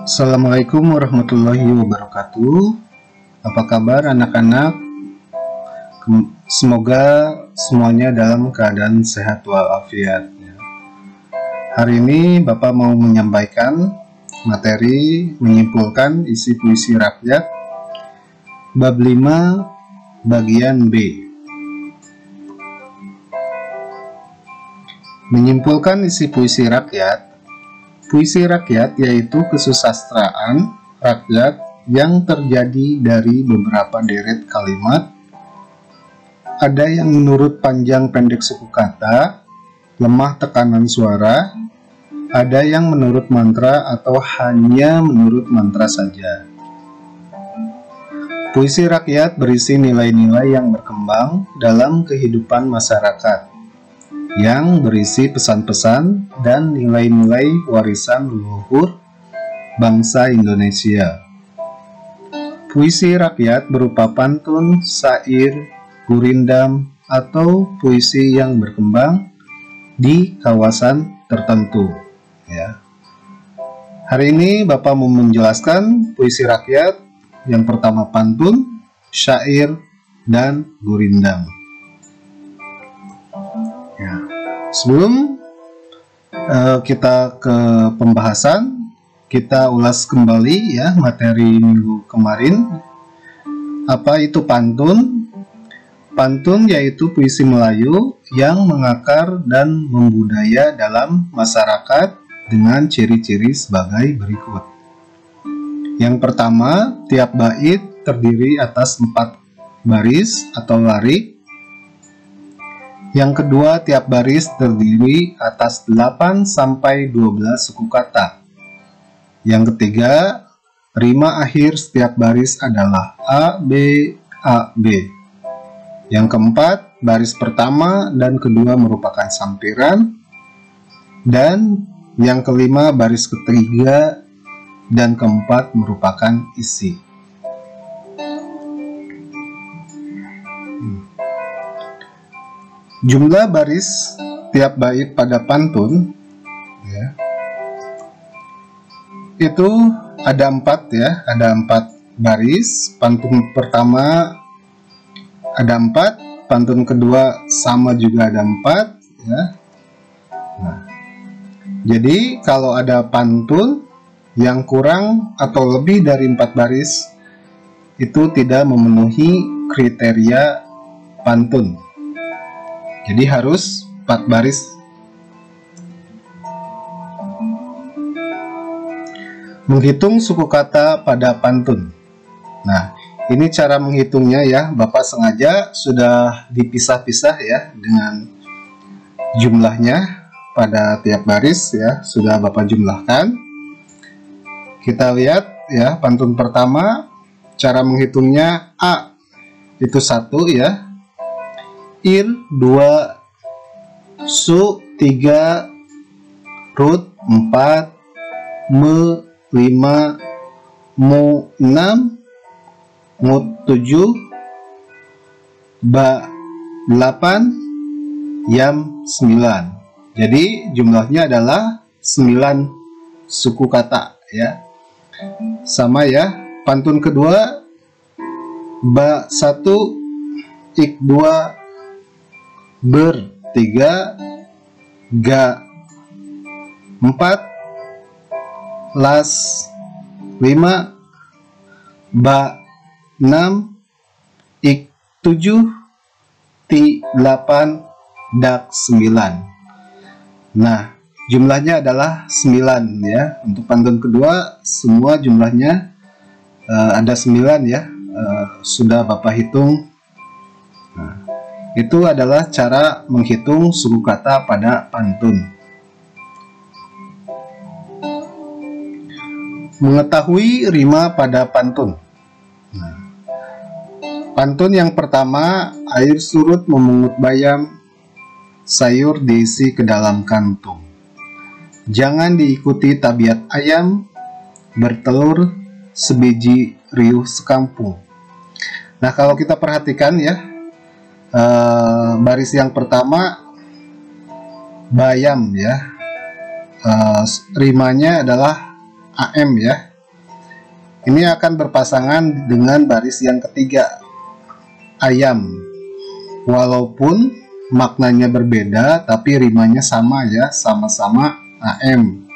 Assalamualaikum warahmatullahi wabarakatuh. Apa kabar anak-anak? Semoga semuanya dalam keadaan sehat walafiat. Hari ini Bapak mau menyampaikan materi menyimpulkan isi puisi rakyat bab 5 bagian B. Menyimpulkan isi puisi rakyat. Puisi rakyat yaitu kesusastraan rakyat yang terjadi dari beberapa deret kalimat. Ada yang menurut panjang pendek suku kata, lemah tekanan suara, ada yang menurut mantra atau hanya menurut mantra saja. Puisi rakyat berisi nilai-nilai yang berkembang dalam kehidupan masyarakat, yang berisi pesan-pesan dan nilai-nilai warisan leluhur bangsa Indonesia. Puisi rakyat berupa pantun, syair, gurindam, atau puisi yang berkembang di kawasan tertentu. Hari ini Bapak mau menjelaskan puisi rakyat yang pertama pantun, syair, dan gurindam. Sebelum kita ke pembahasan, kita ulas kembali ya materi minggu kemarin. Apa itu pantun? Pantun yaitu puisi Melayu yang mengakar dan membudaya dalam masyarakat dengan ciri-ciri sebagai berikut. Yang pertama, tiap bait terdiri atas 4 baris atau larik. Yang kedua, tiap baris terdiri atas 8 sampai 12 suku kata. Yang ketiga, rima akhir setiap baris adalah A, B, A, B. Yang keempat, baris pertama dan kedua merupakan sampiran. Dan yang kelima, baris ketiga dan keempat merupakan isi. Jumlah baris tiap bait pada pantun itu ada 4 ya, ada 4 baris. Pantun pertama ada 4, pantun kedua sama juga ada 4 ya. Jadi kalau ada pantun yang kurang atau lebih dari 4 baris itu tidak memenuhi kriteria pantun. Jadi harus 4 baris. Menghitung suku kata pada pantun. Nah, ini cara menghitungnya ya. Bapak sengaja sudah dipisah-pisah ya dengan jumlahnya pada tiap baris ya. Sudah Bapak jumlahkan. Kita lihat ya, pantun pertama cara menghitungnya A itu 1 ya. Ir 2, Su 3, Rut 4, Me 5, Mu 6, Mut 7, Ba 8, Yam 9. Jadi jumlahnya adalah 9 suku kata ya. Sama ya. Pantun kedua, Ba 1, Ik 2, Ber 3, Ga 4, Las 5, Ba 6, Ik 7, Ti 8, Dak 9. Nah, jumlahnya adalah 9 ya. Untuk pantun kedua semua jumlahnya ada 9 ya. Sudah Bapak hitung. Nah, itu adalah cara menghitung suku kata pada pantun. Mengetahui rima pada pantun. Pantun yang pertama, air surut memungut bayam, sayur diisi ke dalam kantung. Jangan diikuti tabiat ayam, bertelur sebiji riuh sekampung. Nah, kalau kita perhatikan ya, baris yang pertama bayam ya, rimanya adalah AM ya. Ini akan berpasangan dengan baris yang ketiga, ayam. Walaupun maknanya berbeda, tapi rimanya sama ya, sama-sama AM.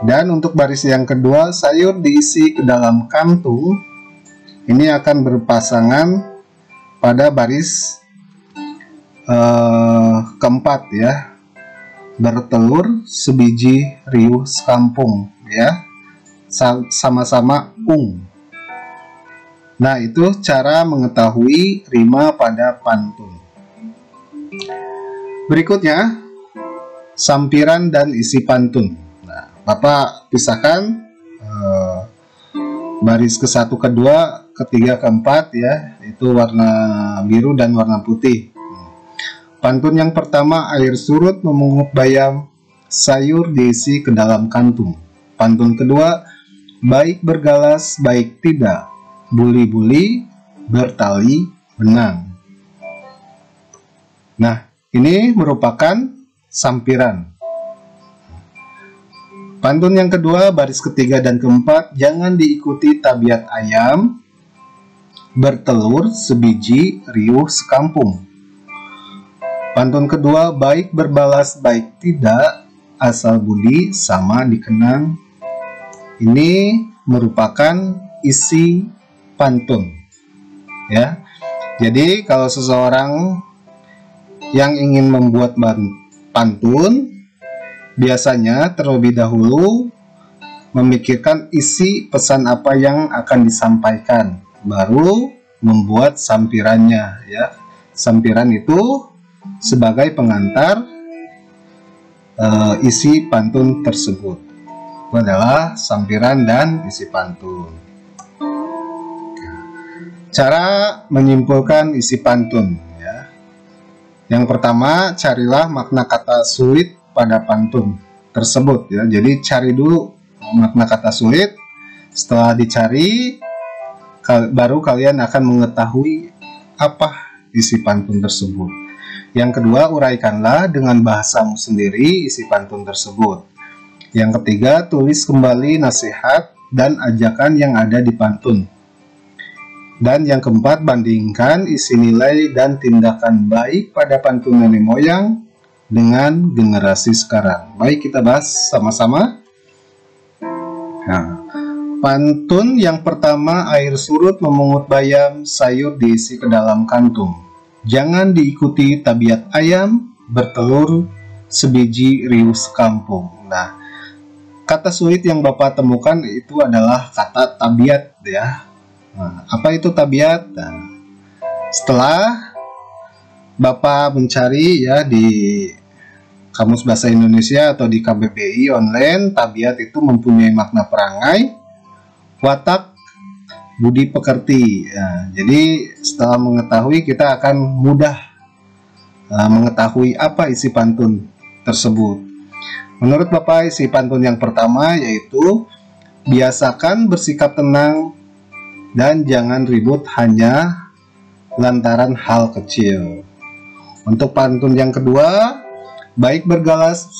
Dan untuk baris yang kedua, sayur diisi ke dalam kantung. Ini akan berpasangan pada baris keempat ya, bertelur sebiji riuh sekampung ya, sama-sama ung. Nah, itu cara mengetahui rima pada pantun. Berikutnya, sampiran dan isi pantun. Nah, Bapak pisahkan baris ke-1, ke-2, ke-3, ke-4 ya, itu warna biru dan warna putih. Pantun yang pertama, air surut memungut bayam, sayur diisi ke dalam kantung. Pantun kedua, baik bergalas, baik tidak, buli-buli bertali benang. Nah, ini merupakan sampiran. Pantun yang kedua, baris ketiga dan keempat, jangan diikuti tabiat ayam, bertelur sebiji riuh sekampung. Pantun kedua, baik berbalas, baik tidak, asal budi sama dikenang. Ini merupakan isi pantun. Ya. Jadi kalau seseorang yang ingin membuat pantun, biasanya terlebih dahulu memikirkan isi pesan apa yang akan disampaikan, baru membuat sampirannya ya. Sampiran itu sebagai pengantar isi pantun tersebut. Itu adalah sampiran dan isi pantun. Cara menyimpulkan isi pantun ya. Yang pertama, carilah makna kata sulit pada pantun tersebut ya. Jadi cari dulu makna kata sulit. Setelah dicari, baru kalian akan mengetahui apa isi pantun tersebut. Yang kedua, uraikanlah dengan bahasamu sendiri isi pantun tersebut. Yang ketiga, tulis kembali nasihat dan ajakan yang ada di pantun. Dan yang keempat, bandingkan isi nilai dan tindakan baik pada pantun nenek moyang dengan generasi sekarang. Baik, kita bahas sama-sama. Nah, pantun yang pertama, air surut memungut bayam, sayur diisi ke dalam kantung. Jangan diikuti tabiat ayam, bertelur sebiji riuh sekampung. Nah, kata sulit yang Bapak temukan itu adalah kata tabiat ya. Nah, apa itu tabiat? Nah, setelah Bapak mencari ya di Kamus Bahasa Indonesia atau di KBBI online, tabiat itu mempunyai makna perangai, watak, budi pekerti. Nah, jadi setelah mengetahui, kita akan mudah mengetahui apa isi pantun tersebut. Menurut Bapak, isi pantun yang pertama yaitu biasakan bersikap tenang dan jangan ribut hanya lantaran hal kecil. Untuk pantun yang kedua, baik bergalas,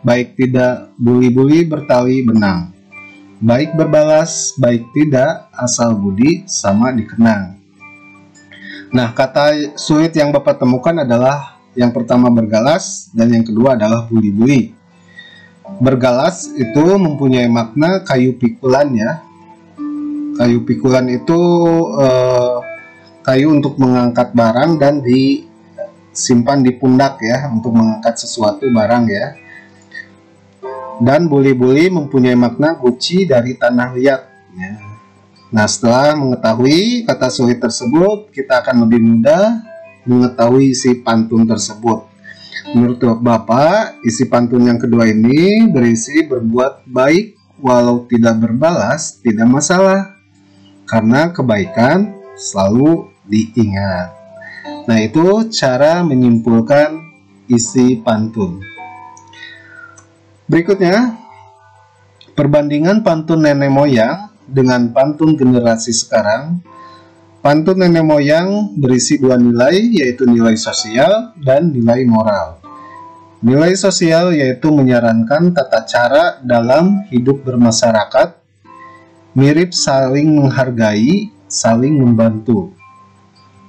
baik tidak, buli-buli bertali benang. Baik berbalas, baik tidak, asal budi sama dikenang. Nah, kata sulit yang Bapak temukan adalah yang pertama bergalas dan yang kedua adalah buli-buli. Bergalas itu mempunyai makna kayu pikulan ya. Kayu pikulan itu kayu untuk mengangkat barang dan disimpan di pundak ya, untuk mengangkat sesuatu barang ya. Dan buli-buli mempunyai makna guci dari tanah liat ya. Nah, setelah mengetahui kata sulit tersebut, kita akan lebih mudah mengetahui isi pantun tersebut. Menurut Bapak, isi pantun yang kedua ini berisi berbuat baik walau tidak berbalas tidak masalah, karena kebaikan selalu diingat. Nah, itu cara menyimpulkan isi pantun. Berikutnya, perbandingan pantun nenek moyang dengan pantun generasi sekarang. Pantun nenek moyang berisi dua nilai, yaitu nilai sosial dan nilai moral. Nilai sosial yaitu menyarankan tata cara dalam hidup bermasyarakat, mirip saling menghargai, saling membantu.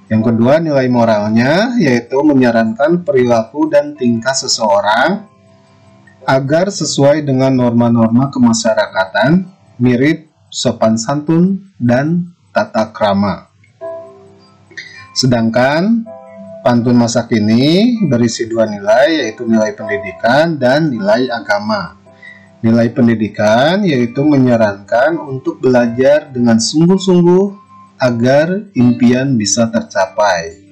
Yang kedua, nilai moralnya yaitu menyarankan perilaku dan tingkah seseorang agar sesuai dengan norma-norma kemasyarakatan, mirip sopan santun dan tata krama. Sedangkan pantun masa kini berisi dua nilai, yaitu nilai pendidikan dan nilai agama. Nilai pendidikan yaitu menyarankan untuk belajar dengan sungguh-sungguh agar impian bisa tercapai.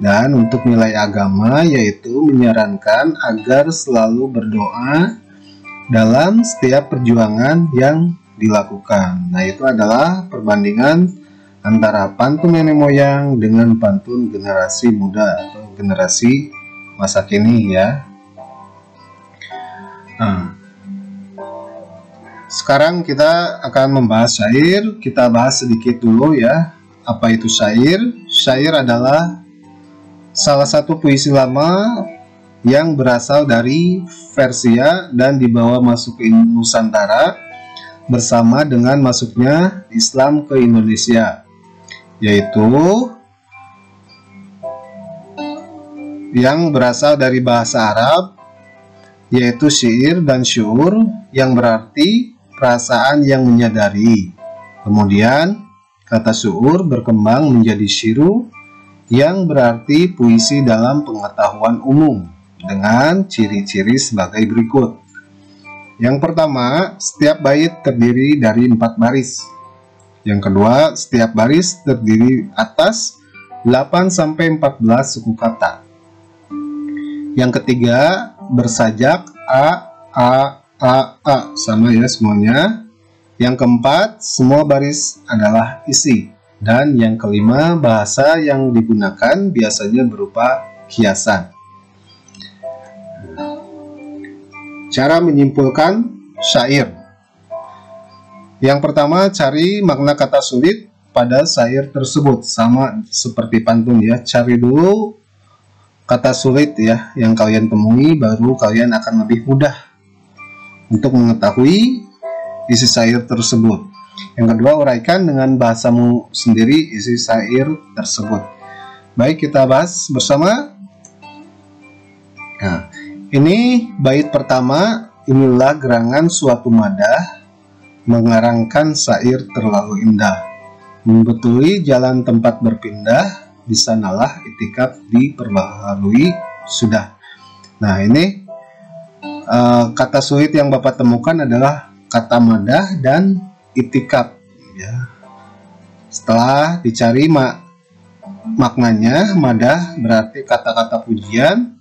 Dan untuk nilai agama yaitu menyarankan agar selalu berdoa dalam setiap perjuangan yang dilakukan. Nah, itu adalah perbandingan antara pantun nenek moyang dengan pantun generasi muda atau generasi masa kini ya. Nah, sekarang kita akan membahas syair. Kita bahas sedikit dulu ya. Apa itu syair? Syair adalah salah satu puisi lama yang berasal dari Persia dan dibawa masuk ke Nusantara bersama dengan masuknya Islam ke Indonesia, yaitu yang berasal dari bahasa Arab, yaitu syair dan syur, yang berarti perasaan yang menyadari. Kemudian kata syur berkembang menjadi syiru, yang berarti puisi dalam pengetahuan umum, dengan ciri-ciri sebagai berikut. Yang pertama, setiap bait terdiri dari 4 baris. Yang kedua, setiap baris terdiri atas 8-14 suku kata. Yang ketiga, bersajak A, sama ya semuanya. Yang keempat, semua baris adalah isi. Dan yang kelima, bahasa yang digunakan biasanya berupa hiasan. Cara menyimpulkan syair. Yang pertama, cari makna kata sulit pada syair tersebut. Sama seperti pantun ya, cari dulu kata sulit ya yang kalian temui, baru kalian akan lebih mudah untuk mengetahui isi syair tersebut. Yang kedua, uraikan dengan bahasamu sendiri isi syair tersebut. Baik, kita bahas bersama. Nah, ini bait pertama. Inilah gerangan suatu madah, mengarangkan syair terlalu indah, membetuli jalan tempat berpindah, di sanalah itikaf diperbaharui sudah. Nah, ini kata sulit yang Bapak temukan adalah kata madah dan itikaf ya. Setelah dicari maknanya, madah berarti kata-kata pujian,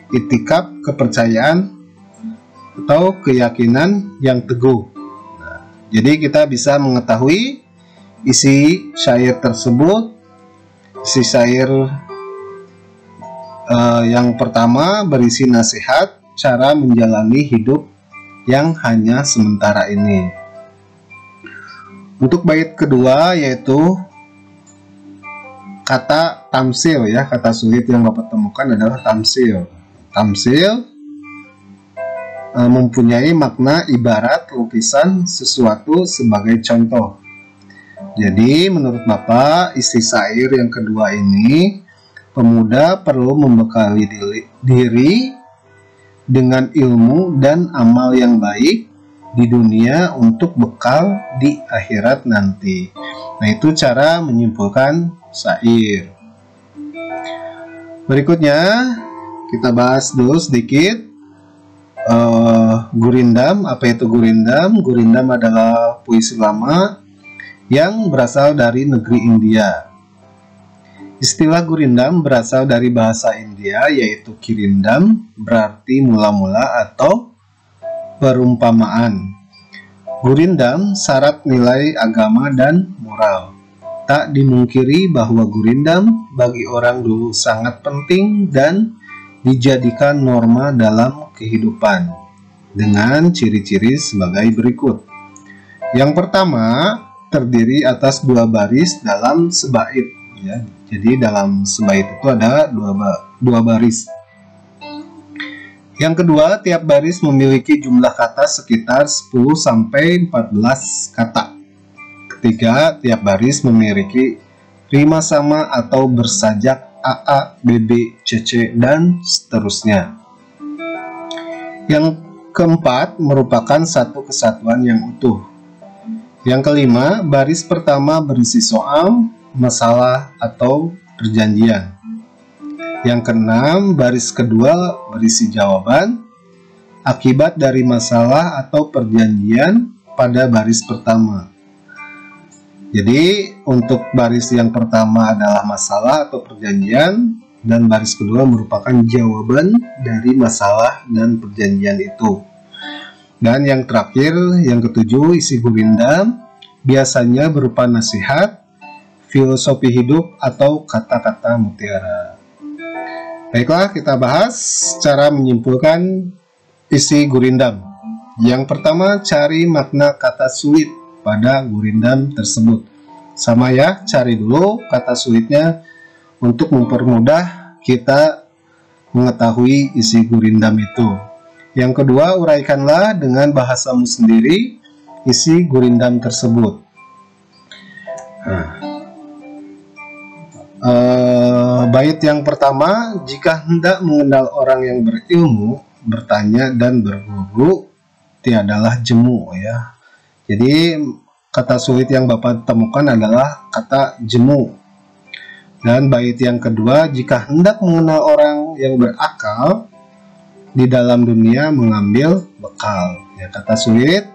itikaf kepercayaan atau keyakinan yang teguh. Nah, jadi kita bisa mengetahui isi syair tersebut. Isi syair yang pertama berisi nasihat cara menjalani hidup yang hanya sementara ini. Untuk bait kedua yaitu kata tamsil ya, kata sulit yang Bapak temukan adalah tamsil. Tamsil mempunyai makna ibarat lukisan sesuatu sebagai contoh. Jadi menurut Bapak, isi syair yang kedua ini, pemuda perlu membekali diri dengan ilmu dan amal yang baik di dunia untuk bekal di akhirat nanti. Nah, itu cara menyimpulkan syair. Berikutnya kita bahas dulu sedikit gurindam. Apa itu gurindam? Gurindam adalah puisi lama yang berasal dari negeri India. Istilah gurindam berasal dari bahasa India, yaitu kirindam, berarti mula-mula atau perumpamaan. Gurindam syarat nilai agama dan moral. Tak dimungkiri bahwa gurindam bagi orang dulu sangat penting dan dijadikan norma dalam kehidupan dengan ciri-ciri sebagai berikut. Yang pertama, terdiri atas dua baris dalam sebait ya. Jadi dalam sebait itu ada dua baris. Yang kedua, tiap baris memiliki jumlah kata sekitar 10 sampai 14 kata. Ketiga, tiap baris memiliki rima sama atau bersajak AA, BB, CC, dan seterusnya. Yang keempat, merupakan satu kesatuan yang utuh. Yang kelima, baris pertama berisi soal, masalah, atau perjanjian. Yang keenam, baris kedua berisi jawaban, akibat dari masalah atau perjanjian pada baris pertama. Jadi, untuk baris yang pertama adalah masalah atau perjanjian, dan baris kedua merupakan jawaban dari masalah dan perjanjian itu. Dan yang terakhir, yang ketujuh, isi gurindam biasanya berupa nasihat, filosofi hidup, atau kata-kata mutiara. Baiklah, kita bahas cara menyimpulkan isi gurindam. Yang pertama, cari makna kata sulit pada gurindam tersebut. Sama ya, cari dulu kata sulitnya untuk mempermudah kita mengetahui isi gurindam itu. Yang kedua, uraikanlah dengan bahasamu sendiri isi gurindam tersebut. Bait yang pertama, jika hendak mengenal orang yang berilmu, bertanya dan berguru, tiadalah jemu ya. Jadi kata sulit yang Bapak temukan adalah kata jemu. Dan bait yang kedua, jika hendak mengenal orang yang berakal, di dalam dunia mengambil bekal. Ya, kata sulit,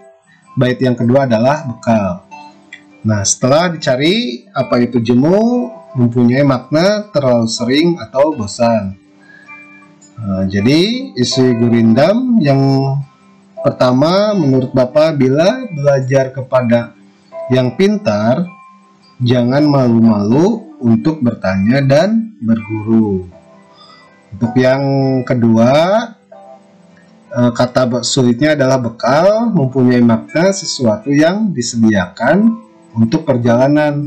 bait yang kedua adalah bekal. Nah, setelah dicari apa itu jemu, mempunyai makna terlalu sering atau bosan. Jadi isi gurindam yang pertama menurut Bapak, bila belajar kepada yang pintar, jangan malu-malu untuk bertanya dan berguru. Untuk yang kedua, kata sulitnya adalah bekal, mempunyai makna sesuatu yang disediakan untuk perjalanan.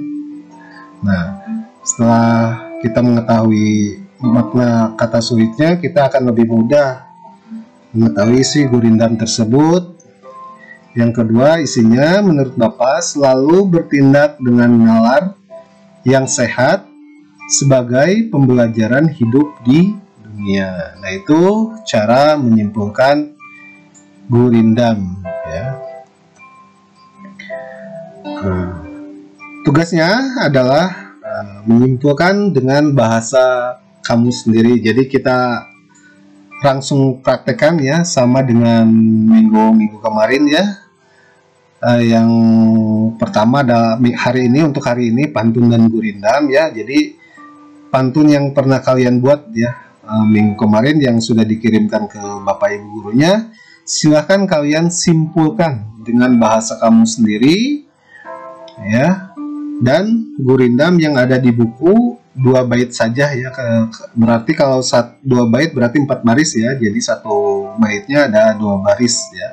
Nah, setelah kita mengetahui makna kata sulitnya, kita akan lebih mudah mengetahui isi gurindam tersebut. Yang kedua, isinya menurut Bapak selalu bertindak dengan nalar yang sehat sebagai pembelajaran hidup di dunia. Nah, itu cara menyimpulkan gurindam ya. Tugasnya adalah menyimpulkan dengan bahasa kamu sendiri. Jadi kita langsung praktekkan ya, sama dengan minggu kemarin ya. Yang pertama ada untuk hari ini pantun dan gurindam ya. Jadi pantun yang pernah kalian buat ya minggu kemarin yang sudah dikirimkan ke Bapak Ibu gurunya, silahkan kalian simpulkan dengan bahasa kamu sendiri ya. Dan gurindam yang ada di buku 2 bait saja ya, berarti kalau 2 bait berarti 4 baris ya, jadi 1 baitnya ada 2 baris ya.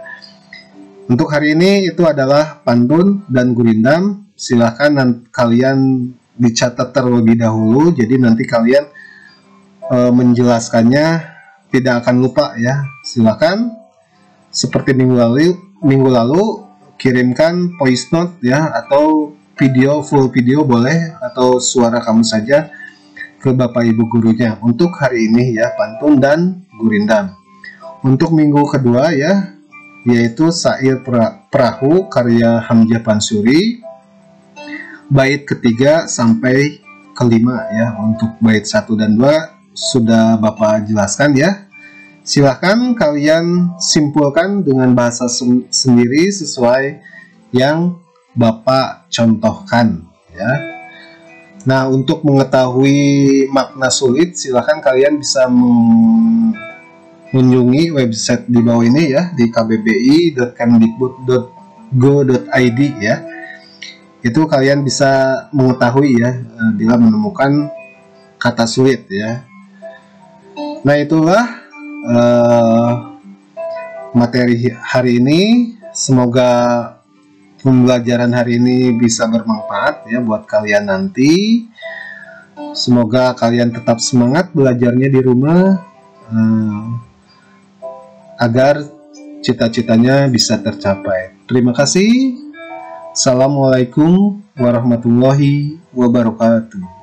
Untuk hari ini itu adalah pantun dan gurindam. Silahkan kalian dicatat terlebih dahulu, jadi nanti kalian menjelaskannya tidak akan lupa ya. Silahkan seperti minggu lalu kirimkan voice note ya, atau full video boleh, atau suara kamu saja ke Bapak Ibu gurunya untuk hari ini ya, pantun dan gurindam. Untuk minggu kedua ya, yaitu Syair Perahu karya Hamzah Pansuri, bait ketiga sampai kelima ya. Untuk bait 1 dan 2 sudah Bapak jelaskan ya. Silahkan kalian simpulkan dengan bahasa sendiri sesuai yang Bapak contohkan ya. Nah, untuk mengetahui makna sulit, silahkan kalian bisa mengunjungi website di bawah ini ya, di kbbi.kemdikbud.go.id ya. Itu kalian bisa mengetahui ya bila menemukan kata sulit ya. Nah, itulah materi hari ini. Semoga pembelajaran hari ini bisa bermanfaat ya buat kalian nanti. Semoga kalian tetap semangat belajarnya di rumah agar cita-citanya bisa tercapai. Terima kasih. Assalamualaikum warahmatullahi wabarakatuh.